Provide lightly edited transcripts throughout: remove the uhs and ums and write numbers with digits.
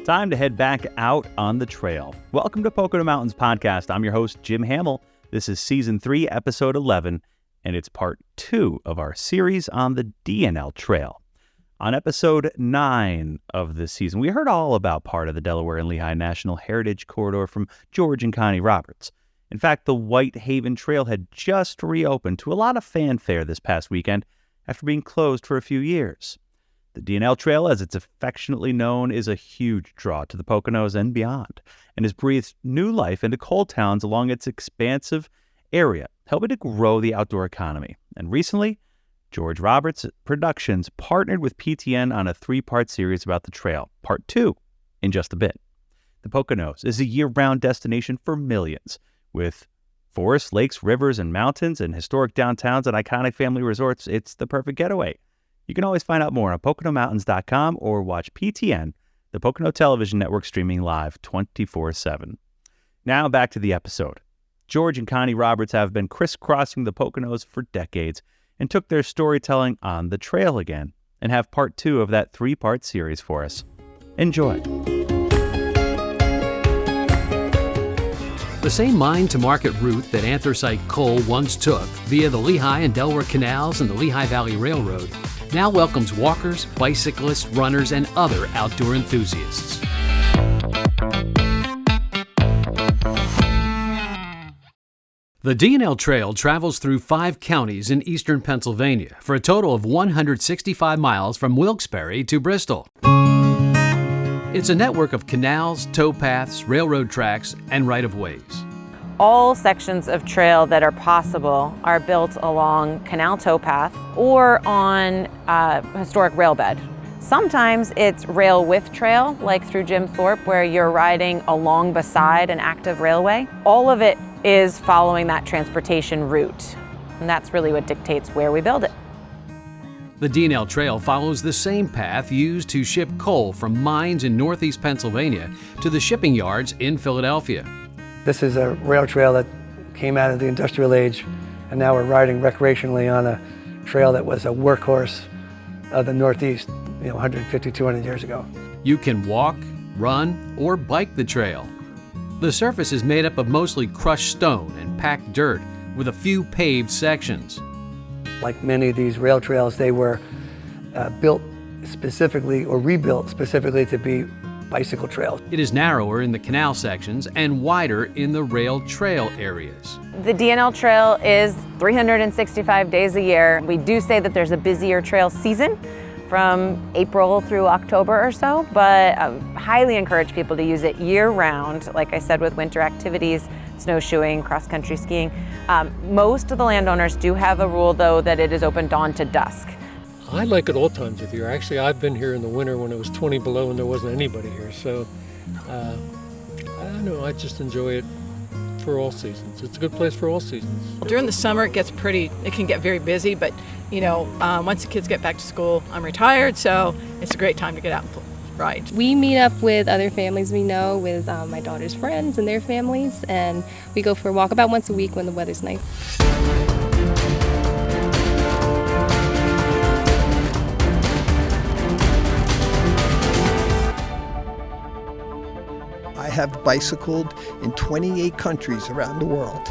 Time to head back out on the trail. Welcome to Pocono Mountains Podcast. I'm your host, Jim Hamill. This is Season 3, Episode 11, and it's Part 2 of our series on the D&L Trail. On Episode 9 of this season, we heard all about part of the Delaware and Lehigh National Heritage Corridor from George and Connie Roberts. In fact, the Whitehaven Trail had just reopened to a lot of fanfare this past weekend after being closed for a few years. The D&L Trail, as it's affectionately known, is a huge draw to the Poconos and beyond, and has breathed new life into coal towns along its expansive area, helping to grow the outdoor economy. And recently, George Roberts Productions partnered with PTN on a 3-part series about the trail, Part 2 in just a bit. The Poconos is a year-round destination for millions, with forests, lakes, rivers, and mountains, and historic downtowns and iconic family resorts. It's the perfect getaway. You can always find out more on PoconoMountains.com or watch PTN, the Pocono Television Network, streaming live 24/7. Now back to the episode. George and Connie Roberts have been crisscrossing the Poconos for decades and took their storytelling on the trail again and have Part 2 of that 3-part series for us. Enjoy. The same mine-to-market route that anthracite coal once took via the Lehigh and Delaware Canals and the Lehigh Valley Railroad now welcomes walkers, bicyclists, runners, and other outdoor enthusiasts. The D&L Trail travels through 5 counties in eastern Pennsylvania for a total of 165 miles from Wilkes-Barre to Bristol. It's a network of canals, towpaths, railroad tracks, and right-of-ways. All sections of trail that are possible are built along canal towpath or on historic rail bed. Sometimes it's rail with trail, like through Jim Thorpe, where you're riding along beside an active railway. All of it is following that transportation route, and that's really what dictates where we build it. The D&L Trail follows the same path used to ship coal from mines in northeast Pennsylvania to the shipping yards in Philadelphia. This is a rail trail that came out of the industrial age, and now we're riding recreationally on a trail that was a workhorse of the Northeast, 150, 200 years ago. You can walk, run, or bike the trail. The surface is made up of mostly crushed stone and packed dirt, with a few paved sections. Like many of these rail trails, they were built specifically or rebuilt specifically to be bicycle trails. It is narrower in the canal sections and wider in the rail trail areas. The D&L Trail is 365 days a year. We do say that there's a busier trail season from April through October or so, but I highly encourage people to use it year-round, like I said, with winter activities, snowshoeing, cross-country skiing. Most of the landowners do have a rule, though, that it is open dawn to dusk. I like it all times of year. Actually, I've been here in the winter when it was 20 below and there wasn't anybody here. So, I don't know, I just enjoy it for all seasons. It's a good place for all seasons. During the summer, it can get very busy, but once the kids get back to school, I'm retired, so it's a great time to get out and ride. We meet up with other families we know, with my daughter's friends and their families, and we go for a walk about once a week when the weather's nice. I have bicycled in 28 countries around the world.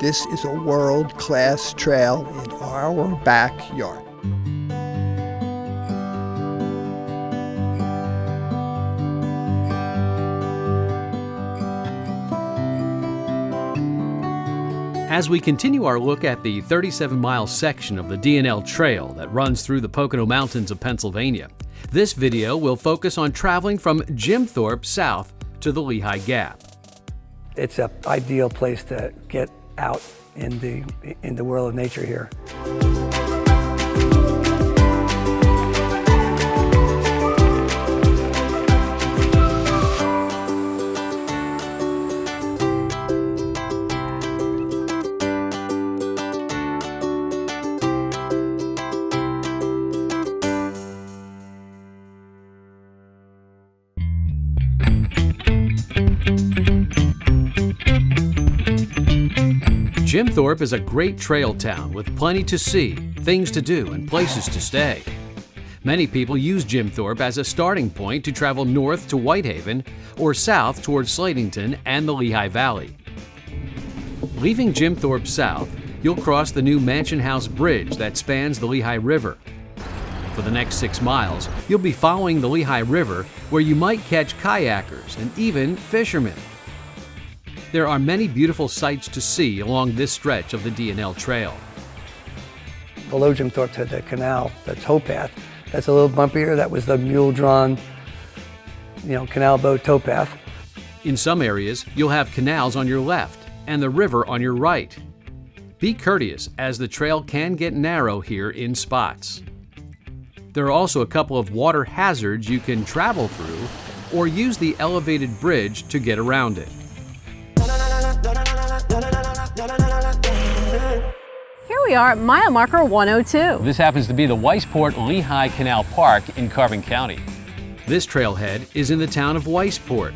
This is a world-class trail in our backyard. As we continue our look at the 37-mile section of the D&L Trail that runs through the Pocono Mountains of Pennsylvania, this video will focus on traveling from Jim Thorpe south to the Lehigh Gap. It's an ideal place to get out in the world of nature here. Jim Thorpe is a great trail town with plenty to see, things to do, and places to stay. Many people use Jim Thorpe as a starting point to travel north to Whitehaven or south towards Slatington and the Lehigh Valley. Leaving Jim Thorpe south, you'll cross the new Mansion House Bridge that spans the Lehigh River. For the next 6 miles, you'll be following the Lehigh River, where you might catch kayakers and even fishermen. There are many beautiful sights to see along this stretch of the D&L Trail. Below Jim Thorpe's had the canal, the towpath. That's a little bumpier. That was the mule-drawn, canal boat towpath. In some areas, you'll have canals on your left and the river on your right. Be courteous, as the trail can get narrow here in spots. There are also a couple of water hazards you can travel through or use the elevated bridge to get around it. Here we are at mile marker 102. This happens to be the Weisport-Lehigh Canal Park in Carbon County. This trailhead is in the town of Weisport.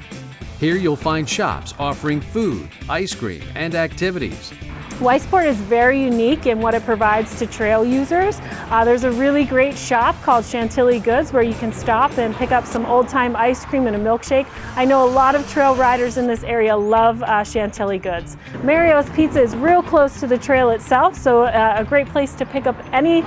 Here you'll find shops offering food, ice cream, and activities. Weisport is very unique in what it provides to trail users. There's a really great shop called Chantilly Goods where you can stop and pick up some old-time ice cream and a milkshake. I know a lot of trail riders in this area love Chantilly Goods. Mario's Pizza is real close to the trail itself, so a great place to pick up any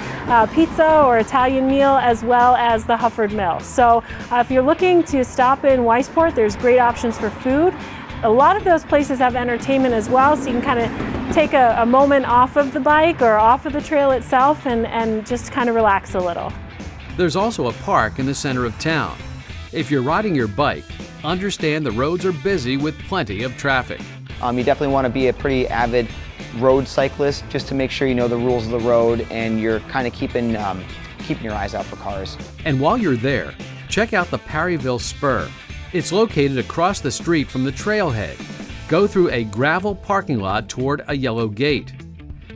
pizza or Italian meal, as well as the Hufford Mill. So if you're looking to stop in Weisport, there's great options for food. A lot of those places have entertainment as well, so you can kind of take a moment off of the bike or off of the trail itself and just kind of relax a little. There's also a park in the center of town. If you're riding your bike, understand the roads are busy with plenty of traffic. You definitely want to be a pretty avid road cyclist, just to make sure you know the rules of the road and you're kind of keeping your eyes out for cars. And while you're there, check out the Perryville Spur. It's located across the street from the trailhead. Go through a gravel parking lot toward a yellow gate.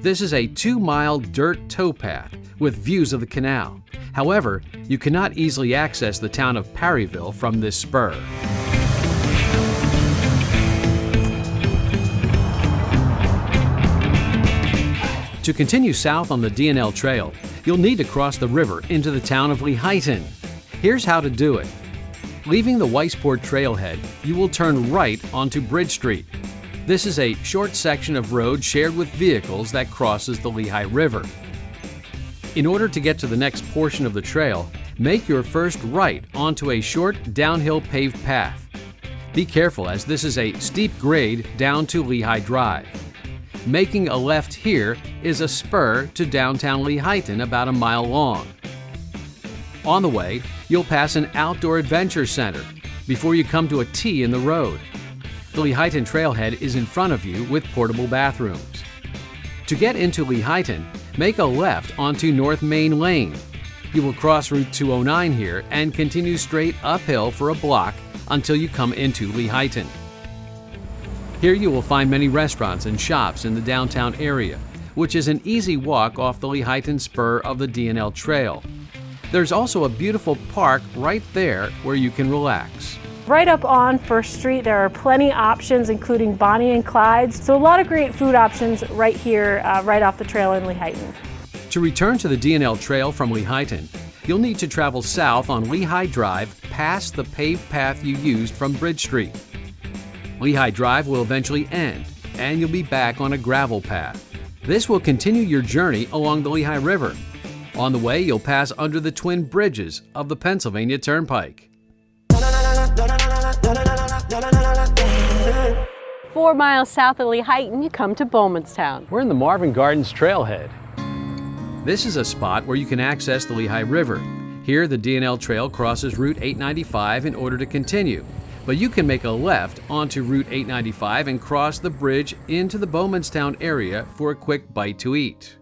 This is a 2-mile dirt towpath with views of the canal. However, you cannot easily access the town of Perryville from this spur. To continue south on the D&L Trail, you'll need to cross the river into the town of Lehighton. Here's how to do it. Leaving the Weisport trailhead, you will turn right onto Bridge Street. This is a short section of road shared with vehicles that crosses the Lehigh River. In order to get to the next portion of the trail, make your first right onto a short downhill paved path. Be careful, as this is a steep grade down to Lehigh Drive. Making a left here is a spur to downtown Lehighton about a mile long. On the way, you'll pass an outdoor adventure center before you come to a T in the road. The Lehighton trailhead is in front of you with portable bathrooms. To get into Lehighton, make a left onto North Main Lane. You will cross Route 209 here and continue straight uphill for a block until you come into Lehighton. Here you will find many restaurants and shops in the downtown area, which is an easy walk off the Lehighton spur of the D&L Trail. There's also a beautiful park right there where you can relax. Right up on First Street, there are plenty options, including Bonnie and Clyde's. So a lot of great food options right here, right off the trail in Lehighton. To return to the D&L Trail from Lehighton, you'll need to travel south on Lehigh Drive past the paved path you used from Bridge Street. Lehigh Drive will eventually end, and you'll be back on a gravel path. This will continue your journey along the Lehigh River. On the way, you'll pass under the twin bridges of the Pennsylvania Turnpike. 4 miles south of Lehighton, you come to Bowmanstown. We're in the Marvin Gardens Trailhead. This is a spot where you can access the Lehigh River. Here, the D&L Trail crosses Route 895 in order to continue, but you can make a left onto Route 895 and cross the bridge into the Bowmanstown area for a quick bite to eat.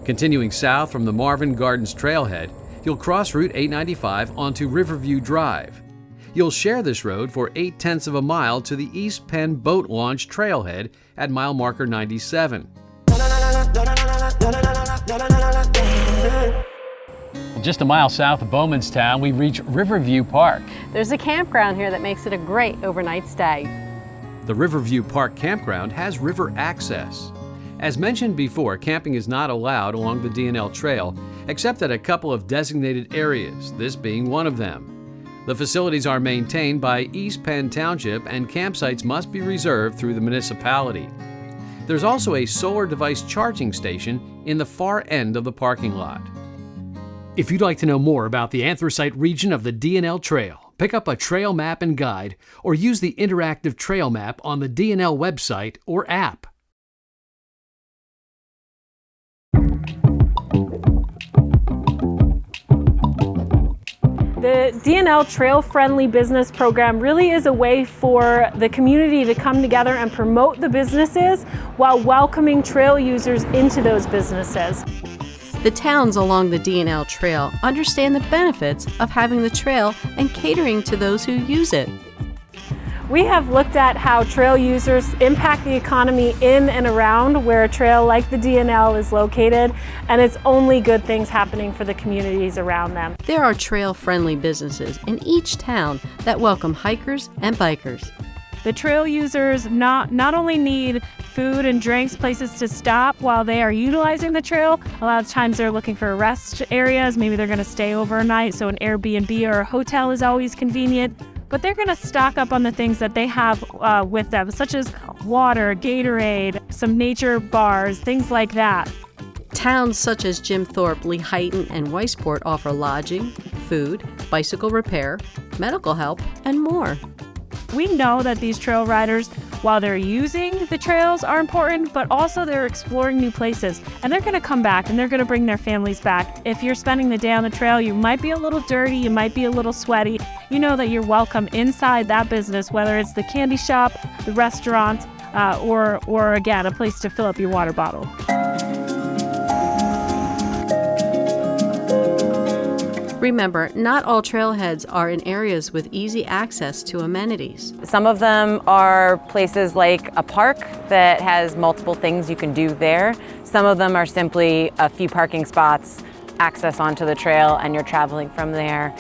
Continuing south from the Marvin Gardens Trailhead, you'll cross Route 895 onto Riverview Drive. You'll share this road for 0.8 of a mile to the East Penn Boat Launch Trailhead at mile marker 97. Just a mile south of Bowmanstown, we reach Riverview Park. There's a campground here that makes it a great overnight stay. The Riverview Park campground has river access. As mentioned before, camping is not allowed along the D&L Trail, except at a couple of designated areas, this being one of them. The facilities are maintained by East Penn Township, and campsites must be reserved through the municipality. There's also a solar device charging station in the far end of the parking lot. If you'd like to know more about the anthracite region of the D&L Trail, pick up a trail map and guide, or use the interactive trail map on the D&L website or app. The D&L Trail Friendly Business Program really is a way for the community to come together and promote the businesses while welcoming trail users into those businesses. The towns along the D&L Trail understand the benefits of having the trail and catering to those who use it. We have looked at how trail users impact the economy in and around where a trail like the D&L is located, and it's only good things happening for the communities around them. There are trail-friendly businesses in each town that welcome hikers and bikers. The trail users not only need food and drinks, places to stop while they are utilizing the trail. A lot of times they're looking for rest areas. Maybe they're going to stay overnight, so an Airbnb or a hotel is always convenient. But they're going to stock up on the things that they have with them, such as water, Gatorade, some nature bars, things like that. Towns such as Jim Thorpe, Lehighton, and Weisport offer lodging, food, bicycle repair, medical help, and more. We know that these trail riders, while they're using the trails, are important, but also they're exploring new places. And they're going to come back and they're going to bring their families back. If you're spending the day on the trail, you might be a little dirty, you might be a little sweaty. You know that you're welcome inside that business, whether it's the candy shop, the restaurant, or again, a place to fill up your water bottle. Remember, not all trailheads are in areas with easy access to amenities. Some of them are places like a park that has multiple things you can do there. Some of them are simply a few parking spots, access onto the trail, and you're traveling from there.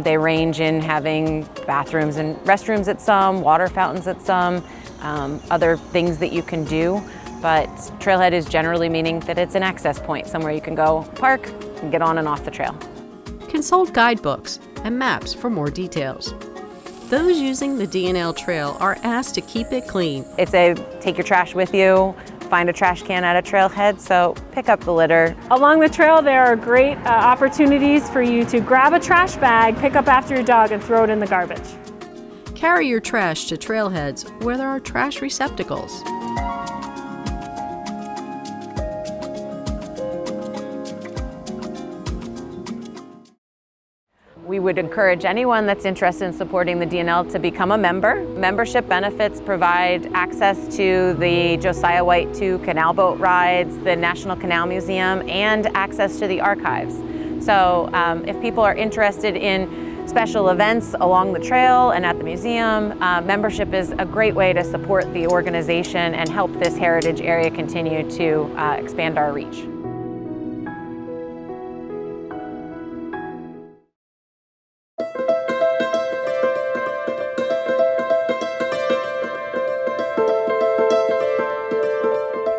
They range in having bathrooms and restrooms at some, water fountains at some, other things that you can do. But trailhead is generally meaning that it's an access point, somewhere you can go park and get on and off the trail. Consult guidebooks and maps for more details. Those using the D&L Trail are asked to keep it clean. It's a take your trash with you, find a trash can at a trailhead, so pick up the litter. Along the trail, there are great opportunities for you to grab a trash bag, pick up after your dog, and throw it in the garbage. Carry your trash to trailheads where there are trash receptacles. We would encourage anyone that's interested in supporting the D&L to become a member. Membership benefits provide access to the Josiah White II canal boat rides, the National Canal Museum, and access to the archives. So if people are interested in special events along the trail and at the museum, membership is a great way to support the organization and help this heritage area continue to expand our reach.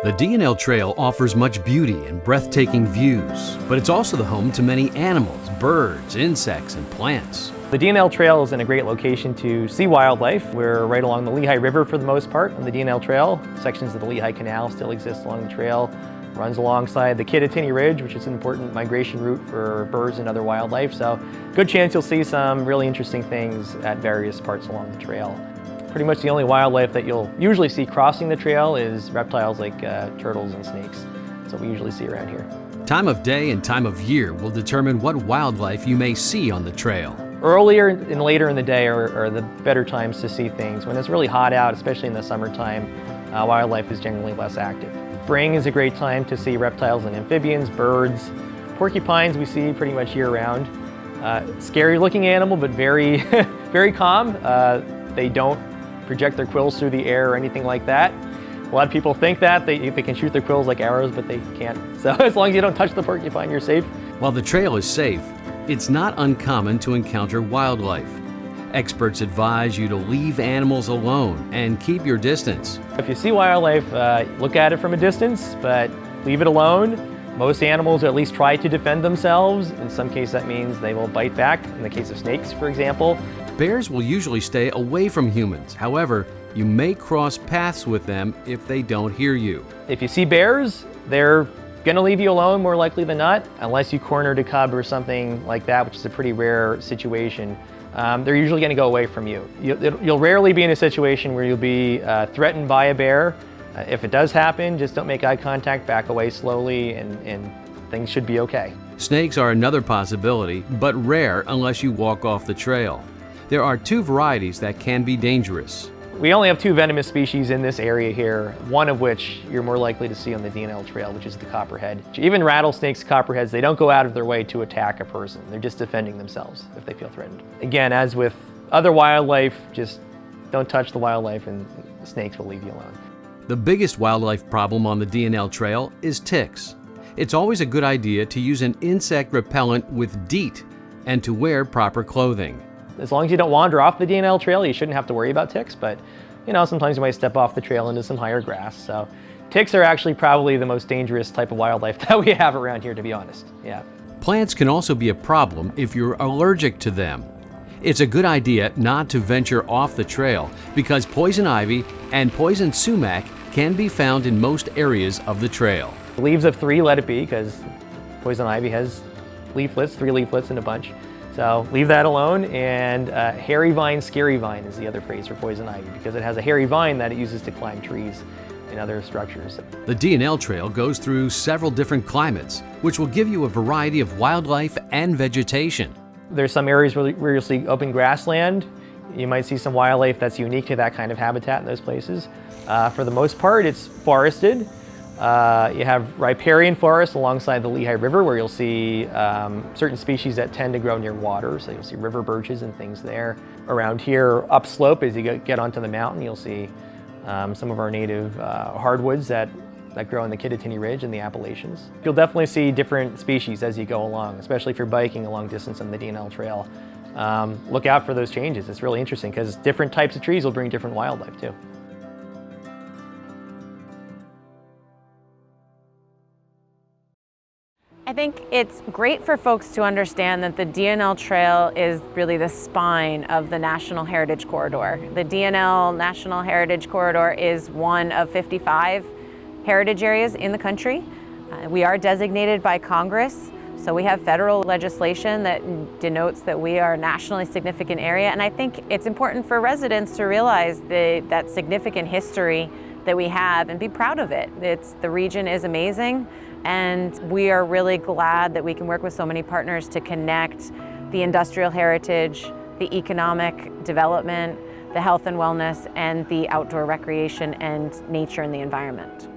The D&L Trail offers much beauty and breathtaking views, but it's also the home to many animals, birds, insects, and plants. The D&L Trail is in a great location to see wildlife. We're right along the Lehigh River for the most part on the D&L Trail. Sections of the Lehigh Canal still exist along the trail. Runs alongside the Kittatinny Ridge, which is an important migration route for birds and other wildlife. So good chance you'll see some really interesting things at various parts along the trail. Pretty much the only wildlife that you'll usually see crossing the trail is reptiles like turtles and snakes. That's what we usually see around here. Time of day and time of year will determine what wildlife you may see on the trail. Earlier and later in the day are the better times to see things. When it's really hot out, especially in the summertime, wildlife is generally less active. Spring is a great time to see reptiles and amphibians, birds. Porcupines we see pretty much year-round. Scary looking animal, but very, very calm. They don't project their quills through the air or anything like that. A lot of people think that they can shoot their quills like arrows, but they can't. So as long as you don't touch the porcupine, you're safe. While the trail is safe, it's not uncommon to encounter wildlife. Experts advise you to leave animals alone and keep your distance. If you see wildlife, look at it from a distance, but leave it alone. Most animals at least try to defend themselves. In some cases that means they will bite back, in the case of snakes, for example. Bears will usually stay away from humans. However, you may cross paths with them if they don't hear you. If you see bears, they're going to leave you alone more likely than not, unless you cornered a cub or something like that, which is a pretty rare situation. They're usually going to go away from you. You'll rarely be in a situation where you'll be threatened by a bear. If it does happen, just don't make eye contact, back away slowly, and things should be okay. Snakes are another possibility, but rare unless you walk off the trail. There are 2 varieties that can be dangerous. We only have 2 venomous species in this area here, one of which you're more likely to see on the DNL trail, which is the copperhead. Even rattlesnakes, copperheads, they don't go out of their way to attack a person. They're just defending themselves if they feel threatened. Again, as with other wildlife, just don't touch the wildlife and the snakes will leave you alone. The biggest wildlife problem on the DNL trail is ticks. It's always a good idea to use an insect repellent with DEET and to wear proper clothing. As long as you don't wander off the DNL trail, you shouldn't have to worry about ticks, but sometimes you might step off the trail into some higher grass. So ticks are actually probably the most dangerous type of wildlife that we have around here, to be honest. Yeah. Plants can also be a problem if you're allergic to them. It's a good idea not to venture off the trail because poison ivy and poison sumac can be found in most areas of the trail. Leaves of 3, let it be, because poison ivy has leaflets, 3 leaflets in a bunch. So leave that alone, and hairy vine, scary vine is the other phrase for poison ivy because it has a hairy vine that it uses to climb trees and other structures. The DNL trail goes through several different climates, which will give you a variety of wildlife and vegetation. There's some areas where you'll see open grassland. You might see some wildlife that's unique to that kind of habitat in those places. For the most part, it's forested. You have riparian forests alongside the Lehigh River where you'll see certain species that tend to grow near water. So you'll see river birches and things there. Around here, upslope, as you get onto the mountain, you'll see some of our native hardwoods that grow in the Kittatinny Ridge and the Appalachians. You'll definitely see different species as you go along, especially if you're biking a long distance on the DNL trail. Look out for those changes. It's really interesting because different types of trees will bring different wildlife too. I think it's great for folks to understand that the DNL Trail is really the spine of the National Heritage Corridor. The DNL National Heritage Corridor is one of 55 heritage areas in the country. We are designated by Congress, so we have federal legislation that denotes that we are a nationally significant area, and I think it's important for residents to realize that significant history that we have and be proud of it. The region is amazing. And we are really glad that we can work with so many partners to connect the industrial heritage, the economic development, the health and wellness, and the outdoor recreation and nature and the environment.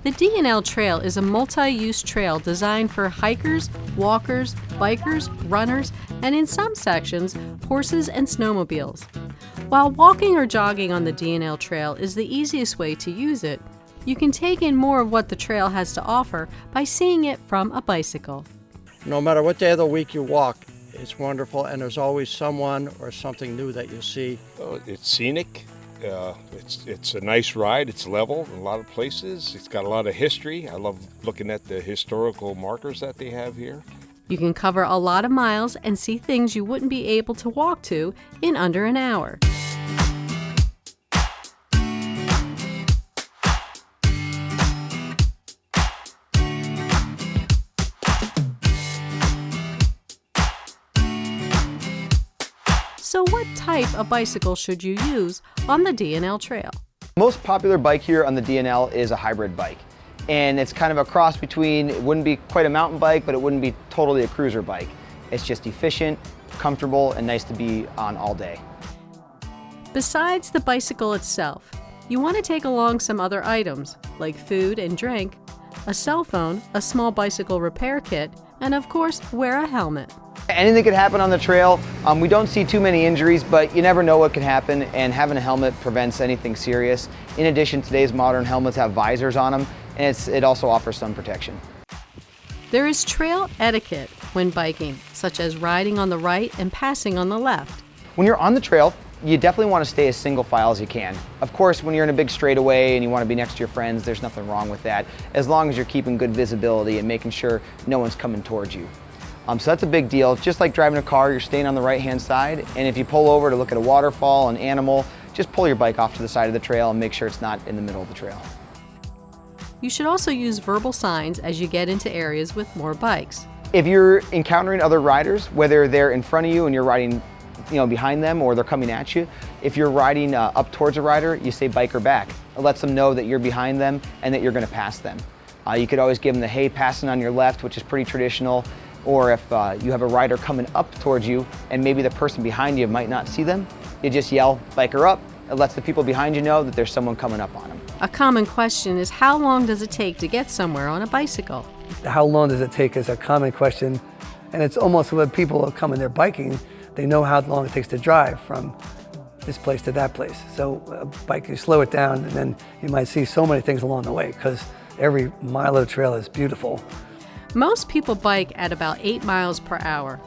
The DNL Trail is a multi-use trail designed for hikers, walkers, bikers, runners, and in some sections, horses and snowmobiles. While walking or jogging on the DNL Trail is the easiest way to use it, you can take in more of what the trail has to offer by seeing it from a bicycle. No matter what day of the week you walk, it's wonderful, and there's always someone or something new that you see. It's scenic. It's a nice ride. It's level in a lot of places. It's got a lot of history. I love looking at the historical markers that they have here. You can cover a lot of miles and see things you wouldn't be able to walk to in under an hour. So what type of bicycle should you use on the DNL Trail? Most popular bike here on the DNL is a hybrid bike. And it's kind of a cross between, it wouldn't be quite a mountain bike, but it wouldn't be totally a cruiser bike. It's just efficient, comfortable, and nice to be on all day. Besides the bicycle itself, you want to take along some other items, like food and drink, a cell phone, a small bicycle repair kit, and of course, wear a helmet. Anything could happen on the trail. We don't see too many injuries, but you never know what can happen, and having a helmet prevents anything serious. In addition, today's modern helmets have visors on them, and it also offers sun protection. There is trail etiquette when biking, such as riding on the right and passing on the left. When you're on the trail, you definitely want to stay as single file as you can. Of course, when you're in a big straightaway and you want to be next to your friends, there's nothing wrong with that, as long as you're keeping good visibility and making sure no one's coming towards you. So that's a big deal. Just like driving a car, you're staying on the right-hand side, and if you pull over to look at a waterfall, an animal, just pull your bike off to the side of the trail and make sure it's not in the middle of the trail. You should also use verbal signs as you get into areas with more bikes. If you're encountering other riders, whether they're in front of you and you're riding behind them, or they're coming at you, if you're riding up towards a rider, you say biker back. It lets them know that you're behind them and that you're going to pass them. You could always give them the hey, passing on your left, which is pretty traditional. Or if you have a rider coming up towards you and maybe the person behind you might not see them, you just yell biker up. It lets the people behind you know that there's someone coming up on them. A common question is, how long does it take to get somewhere on a bicycle? How long does it take is a common question, and it's almost when people come and they're biking, they know how long it takes to drive from this place to that place. So a bike, you slow it down, and then you might see so many things along the way, because every mile of the trail is beautiful. Most people bike at about 8 miles per hour.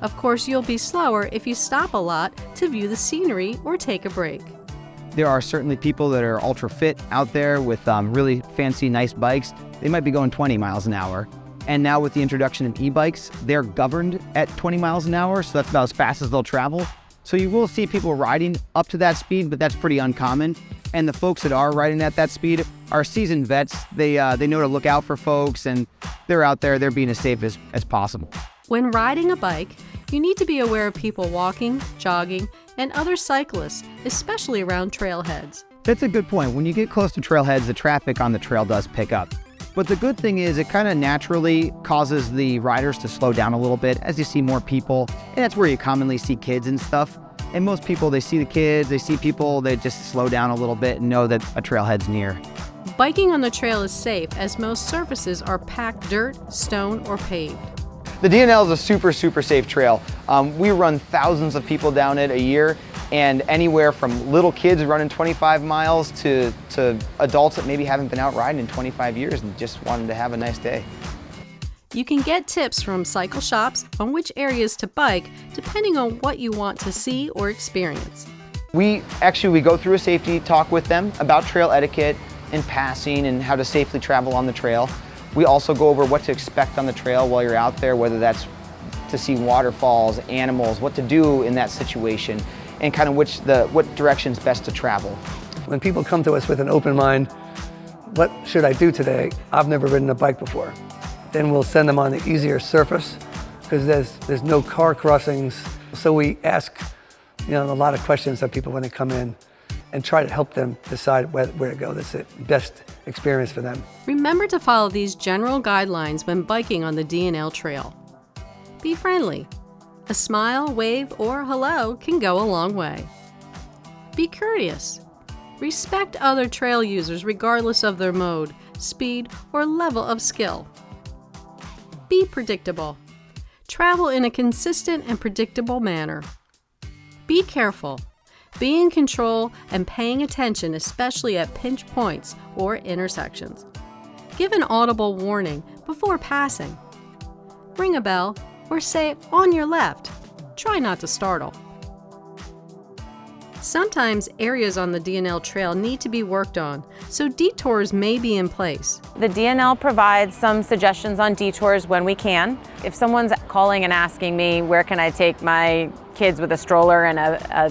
Of course, you'll be slower if you stop a lot to view the scenery or take a break. There are certainly people that are ultra fit out there with really fancy, nice bikes. They might be going 20 miles an hour. And now with the introduction of e-bikes, they're governed at 20 miles an hour, so that's about as fast as they'll travel. So you will see people riding up to that speed, but that's pretty uncommon. And the folks that are riding at that speed are seasoned vets. They know to look out for folks, and they're out there, they're being as safe as possible. When riding a bike, you need to be aware of people walking, jogging, and other cyclists, especially around trailheads. That's a good point. When you get close to trailheads, the traffic on the trail does pick up. But the good thing is it kind of naturally causes the riders to slow down a little bit as you see more people. And that's where you commonly see kids and stuff. And most people, they see the kids, they see people, they just slow down a little bit and know that a trailhead's near. Biking on the trail is safe as most surfaces are packed dirt, stone, or paved. The DNL is a super, super safe trail. We run thousands of people down it a year, and anywhere from little kids running 25 miles to adults that maybe haven't been out riding in 25 years and just wanted to have a nice day. You can get tips from cycle shops on which areas to bike depending on what you want to see or experience. We go through a safety talk with them about trail etiquette and passing and how to safely travel on the trail. We also go over what to expect on the trail while you're out there, whether that's to see waterfalls, animals, what to do in that situation, and kind of what direction's best to travel. When people come to us with an open mind, what should I do today? I've never ridden a bike before. Then we'll send them on the easier surface because there's no car crossings. So we ask a lot of questions of people when they come in and try to help them decide where to go. That's the best experience for them. Remember to follow these general guidelines when biking on the DNL trail. Be friendly. A smile, wave, or hello can go a long way. Be courteous. Respect other trail users regardless of their mode, speed, or level of skill. Be predictable. Travel in a consistent and predictable manner. Be careful. Be in control and paying attention, especially at pinch points or intersections. Give an audible warning before passing. Ring a bell or say on your left. Try not to startle. Sometimes areas on the DNL trail need to be worked on, so detours may be in place. The DNL provides some suggestions on detours when we can. If someone's calling and asking me where can I take my kids with a stroller and a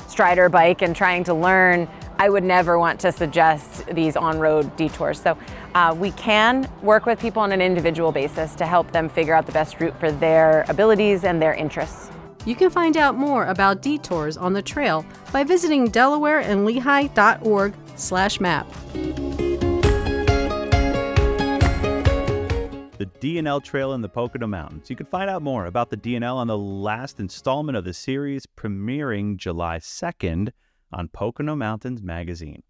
Strider bike and trying to learn, I would never want to suggest these on-road detours. So we can work with people on an individual basis to help them figure out the best route for their abilities and their interests. You can find out more about detours on the trail by visiting delawareandlehigh.org/map. The DNL Trail in the Pocono Mountains. You can find out more about the DNL on the last installment of the series premiering July 2nd on Pocono Mountains Magazine.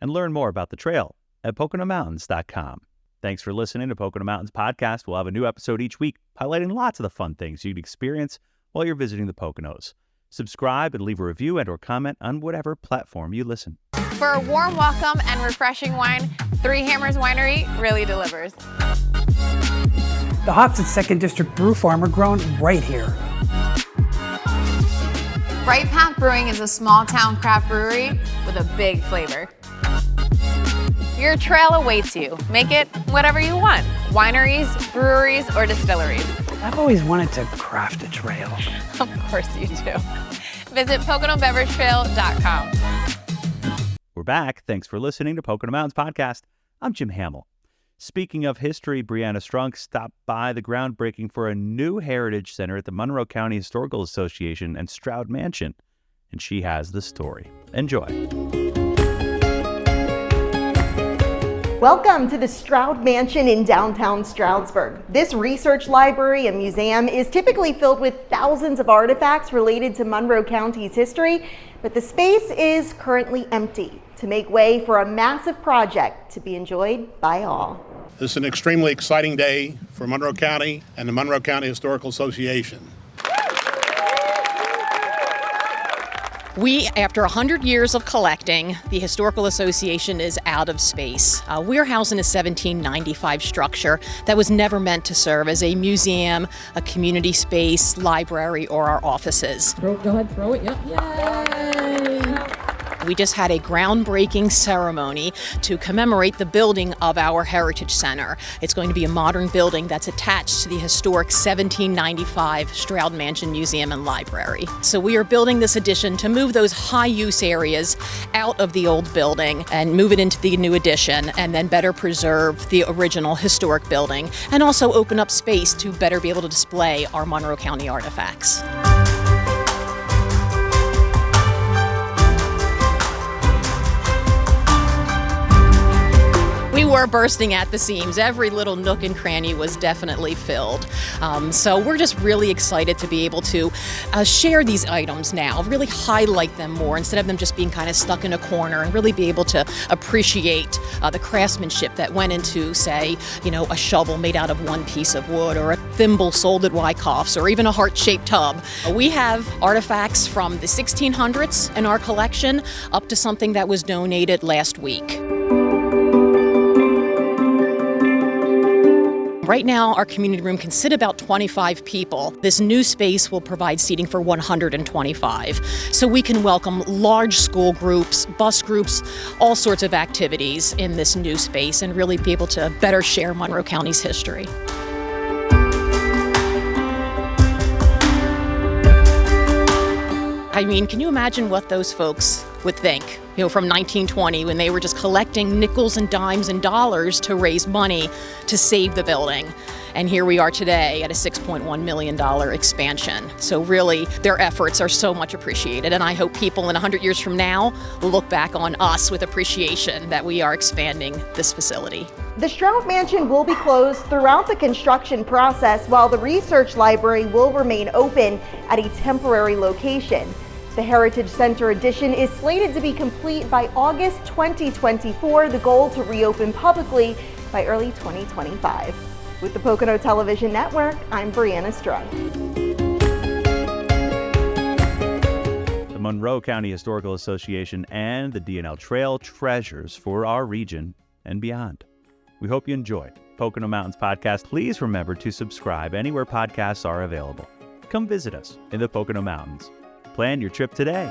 And learn more about the trail at PoconoMountains.com. Thanks for listening to Pocono Mountains Podcast. We'll have a new episode each week highlighting lots of the fun things you can experience while you're visiting the Poconos. Subscribe and leave a review and or comment on whatever platform you listen. For a warm welcome and refreshing wine, Three Hammers Winery really delivers. The hops at 2nd District Brew Farm are grown right here. Bright Path Brewing is a small town craft brewery with a big flavor. Your trail awaits you. Make it whatever you want. Wineries, breweries, or distilleries. I've always wanted to craft a trail. Of course you do. Visit PoconoBeverageTrail.com. We're back. Thanks for listening to Pocono Mountains Podcast. I'm Jim Hamill. Speaking of history, Brianna Strunk stopped by the groundbreaking for a new heritage center at the Monroe County Historical Association and Stroud Mansion, and she has the story. Enjoy. Welcome to the Stroud Mansion in downtown Stroudsburg. This research library and museum is typically filled with thousands of artifacts related to Monroe County's history, but the space is currently empty to make way for a massive project to be enjoyed by all. This is an extremely exciting day for Monroe County and the Monroe County Historical Association. We, after 100 years of collecting, the Historical Association is out of space. We're housed in a 1795 structure that was never meant to serve as a museum, a community space, library, or our offices. Go ahead, throw it, yep. Yay! We just had a groundbreaking ceremony to commemorate the building of our Heritage Center. It's going to be a modern building that's attached to the historic 1795 Stroud Mansion Museum and Library. So we are building this addition to move those high-use areas out of the old building and move it into the new addition, and then better preserve the original historic building, and also open up space to better be able to display our Monroe County artifacts. We were bursting at the seams. Every little nook and cranny was definitely filled. So we're just really excited to be able to share these items now, really highlight them more instead of them just being kind of stuck in a corner, and really be able to appreciate the craftsmanship that went into, say, a shovel made out of one piece of wood, or a thimble sold at Wyckoff's, or even a heart-shaped tub. We have artifacts from the 1600s in our collection up to something that was donated last week. Right now, our community room can sit about 25 people. This new space will provide seating for 125. So we can welcome large school groups, bus groups, all sorts of activities in this new space, and really be able to better share Monroe County's history. I mean, can you imagine what those folks would think, from 1920, when they were just collecting nickels and dimes and dollars to raise money to save the building. And here we are today at a $6.1 million expansion. So really, their efforts are so much appreciated. And I hope people in 100 years from now will look back on us with appreciation that we are expanding this facility. The Stroud Mansion will be closed throughout the construction process, while the research library will remain open at a temporary location. The Heritage Center addition is slated to be complete by August 2024, the goal to reopen publicly by early 2025. With the Pocono Television Network, I'm Brianna Strunk. The Monroe County Historical Association and the D&L Trail treasures for our region and beyond. We hope you enjoyed Pocono Mountains Podcast. Please remember to subscribe anywhere podcasts are available. Come visit us in the Pocono Mountains. Plan your trip today.